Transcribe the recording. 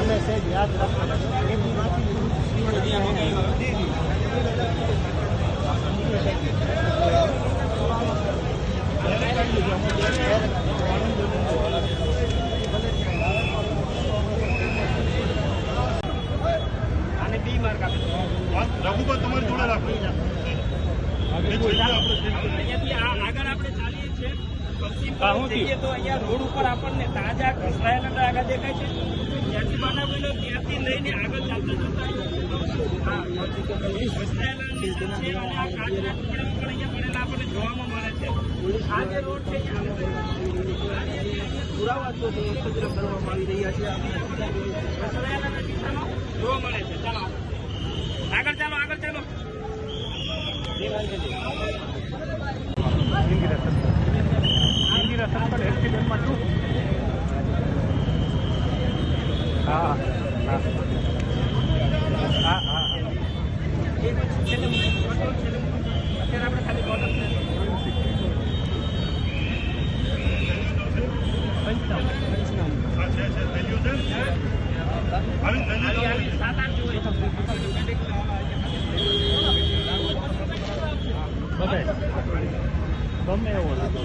તમે સહેજ યાદ રાખો અને બી માર્ક આપે રઘુભાઈ તમારી જોડે રાખો અહીંયાથી આગળ આપણે ચાલીએ છીએ પશ્ચિમ તરફ જઈએ તો અહીંયા રોડ ઉપર આપણને તાજા ઘસરાયેલા આગળ દેખાય છે ત્યાંથી બનાવેલો ત્યાંથી લઈને આગળ ચાલતા જતા ઘસરાયેલા નિશાન છે અને આ કાચના ટુકડામાં પણ અહીંયા પડેલા આપણને જોવામાં મળે છે આ જે રોડ છે પુરાવા એકત્ર કરવામાં આવી રહ્યા છે ઘસરાયેલા નિશાનો જોવા મળે છે. ચાલો આગળ ચાલો આગળ ચાલો. હા હા હા હા અત્યારે આપણે ખાલી બોટલ છે 7-8 જોઈએ બધાય ગમે એવો લાગે